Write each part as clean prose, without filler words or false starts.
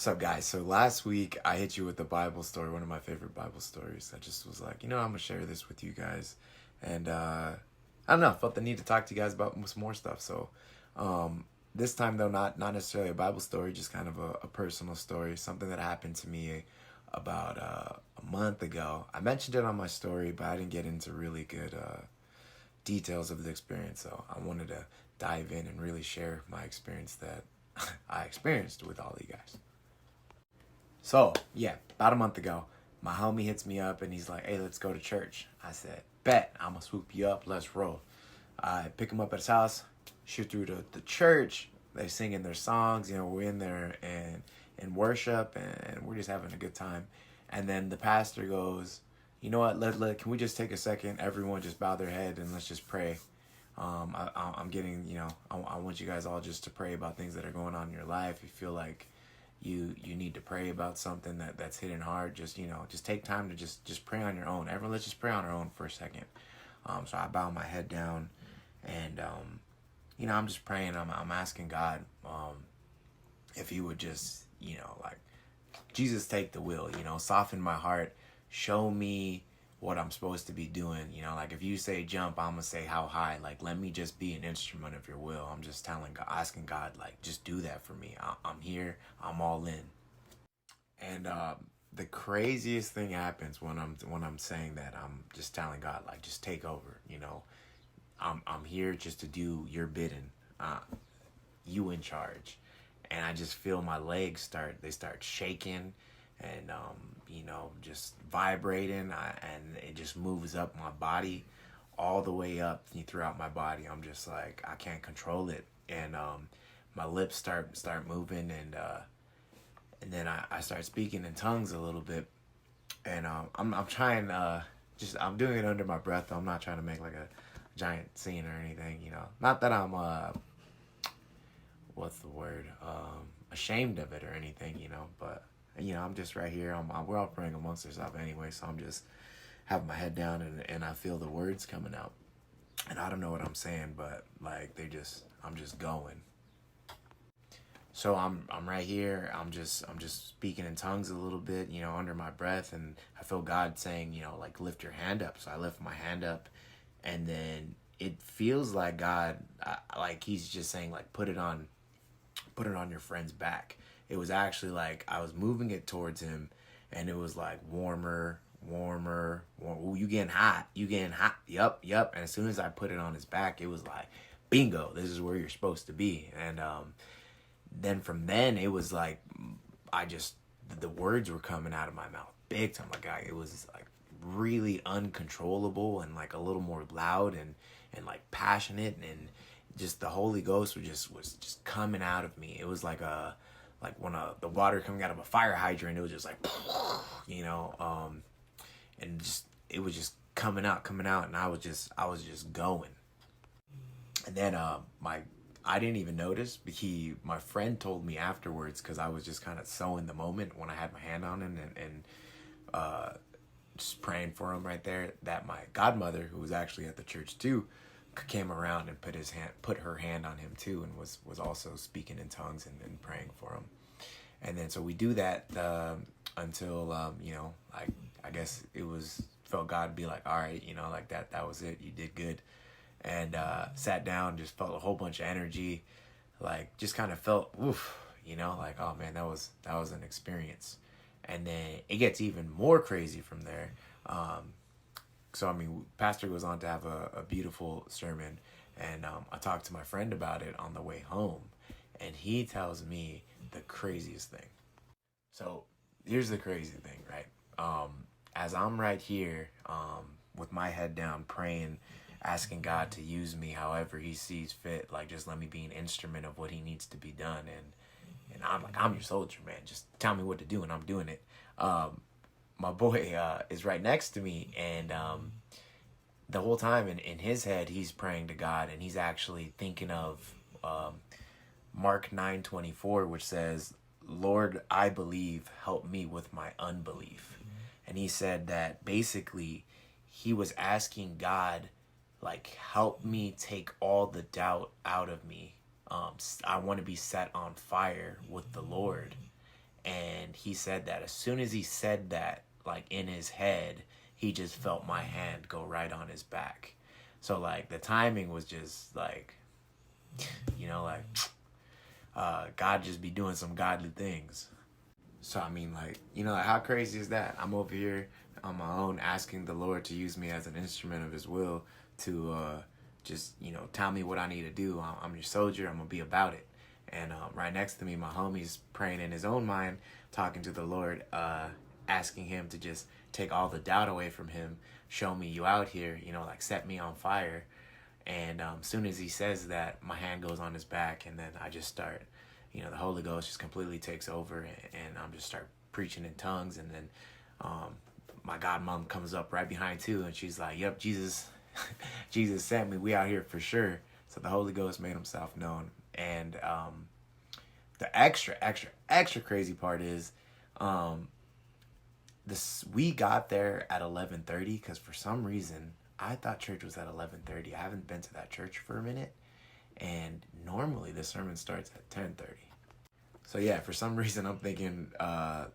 What's up, guys? So last week I hit you with the Bible story, one of my favorite Bible stories. I just was like, I'm gonna share this with you guys, and I don't know, felt the need to talk to you guys about some more stuff. So this time though, not necessarily a Bible story, just kind of a personal story, something that happened to me about a month ago. I mentioned it on my story, but I didn't get into really good details of the experience. So I wanted to dive in and really share my experience that I experienced with all of you guys. So, yeah, about a month ago, my homie hits me up and he's like, hey, let's go to church. I said, bet, I'm going to swoop you up. Let's roll. I pick him up at his house, shoot through the church. They're singing their songs. We're in there and in worship and we're just having a good time. And then the pastor goes, you know what, can we just take a second? Everyone just bow their head and let's just pray. I'm getting, I want you guys all just to pray about things that are going on in your life. You feel like you need to pray about something that's hitting hard, just take time to just pray on your own. Everyone, let's just pray on our own for a second. So I bow my head down and I'm just praying. I'm asking God if he would just like, Jesus, take the wheel, soften my heart, show me what I'm supposed to be doing. Like if you say jump, I'm gonna say how high. Like, let me just be an instrument of your will. I'm just asking God, like, just do that for me. I'm here, I'm all in. And the craziest thing happens when I'm saying that. I'm just telling God, like, just take over. I'm here just to do your bidding. You in charge. And I just feel my legs start shaking and just vibrating, and it just moves up my body all the way up throughout my body. I'm just like, I can't control it, and my lips start moving, and then I start speaking in tongues a little bit, and I'm trying I'm doing it under my breath. I'm not trying to make like a giant scene or anything, not that I'm what's the word, ashamed of it or anything, but I'm just right here. We're all praying amongst ourselves anyway, so I'm just having my head down, and I feel the words coming out, and I don't know what I'm saying, but like I'm just going. So I'm right here. I'm just speaking in tongues a little bit, under my breath, and I feel God saying, like, lift your hand up. So I lift my hand up, and then it feels like God, like he's just saying, like, put it on your friend's back. It was actually like I was moving it towards him, and it was like warmer. Ooh, you getting hot. Yup. And as soon as I put it on his back, it was like, bingo, this is where you're supposed to be. And then from then, it was like, the words were coming out of my mouth big time. Like, it was like really uncontrollable and like a little more loud and like passionate, and just the Holy Ghost was just coming out of me. It was like when the water coming out of a fire hydrant. It was just like, and just it was just coming out, and I was just going. And then I didn't even notice. My friend told me afterwards, because I was just kind of so in the moment when I had my hand on him and just praying for him right there, that my godmother, who was actually at the church too, came around and put her hand on him too, and was also speaking in tongues and praying for him. And then so we do that until I guess felt God be like, all right, like that was it, you did good. And sat down, just felt a whole bunch of energy, like just kind of felt oof, like, oh man, that was an experience. And then it gets even more crazy from there. So pastor goes on to have a beautiful sermon, and I talked to my friend about it on the way home, and he tells me the craziest thing. So here's the crazy thing, right? As I'm right here with my head down praying, asking God to use me however he sees fit, like, just let me be an instrument of what he needs to be done, and I'm like, I'm your soldier, man, just tell me what to do and I'm doing it. My boy is right next to me, and the whole time in his head he's praying to God, and he's actually thinking of Mark 9:24, which says, Lord, I believe, help me with my unbelief. And he said that basically he was asking God, like, help me take all the doubt out of me. I want to be set on fire with the Lord. And And he said that as soon as he said that, like in his head, he just felt my hand go right on his back. So like the timing was just like, like God just be doing some godly things. So I mean, like, how crazy is that? I'm over here on my own asking the Lord to use me as an instrument of his will to just, tell me what I need to do. I'm your soldier. I'm gonna be about it. And right next to me, my homie's praying in his own mind, talking to the Lord, asking him to just take all the doubt away from him, show me you out here, like set me on fire. And as soon as he says that, my hand goes on his back, and then I just start, the Holy Ghost just completely takes over, and I'm just start preaching in tongues. And then my godmom comes up right behind too, and she's like, "Yep, Jesus, Jesus sent me. We out here for sure." So the Holy Ghost made himself known. And the extra crazy part is, we got there at 11:30 because for some reason I thought church was at 11:30. I haven't been to that church for a minute, and normally the sermon starts at 10:30. So yeah, for some reason I'm thinking the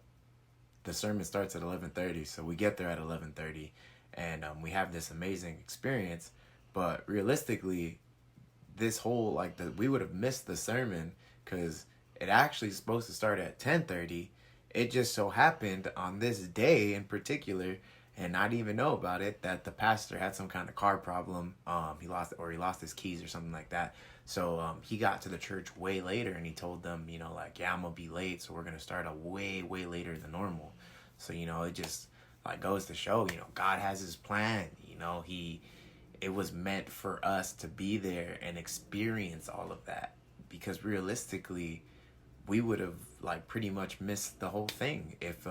sermon starts at 11:30. So we get there at 11:30, and we have this amazing experience. But realistically, this whole we would have missed the sermon because it actually is supposed to start at 10:30. It just so happened on this day in particular, and I didn't even know about it, that the pastor had some kind of car problem. He lost his keys or something like that. So he got to the church way later, and he told them, yeah, I'm gonna be late, so we're gonna start a way later than normal. So it just goes to show, God has his plan. It was meant for us to be there and experience all of that, because realistically we would have pretty much missed the whole thing if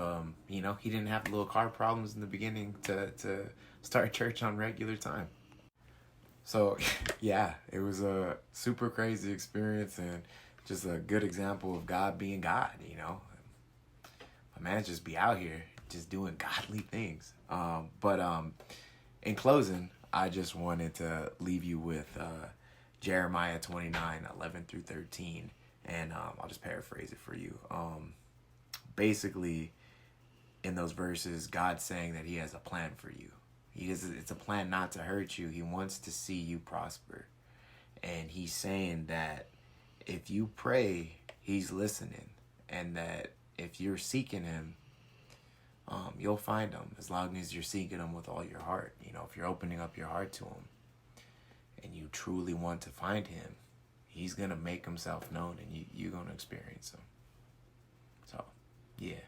he didn't have the little car problems in the beginning to start church on regular time. So yeah, it was a super crazy experience and just a good example of God being God. My man just be out here just doing godly things. But in closing, I just wanted to leave you with Jeremiah 29:11-13. And I'll just paraphrase it for you. Basically, in those verses, God's saying that he has a plan for you. It's a plan not to hurt you. He wants to see you prosper. And he's saying that if you pray, he's listening. And that if you're seeking him, you'll find him, as long as you're seeking him with all your heart. If you're opening up your heart to him and you truly want to find him, he's going to make himself known, and you're going to experience him. So, yeah.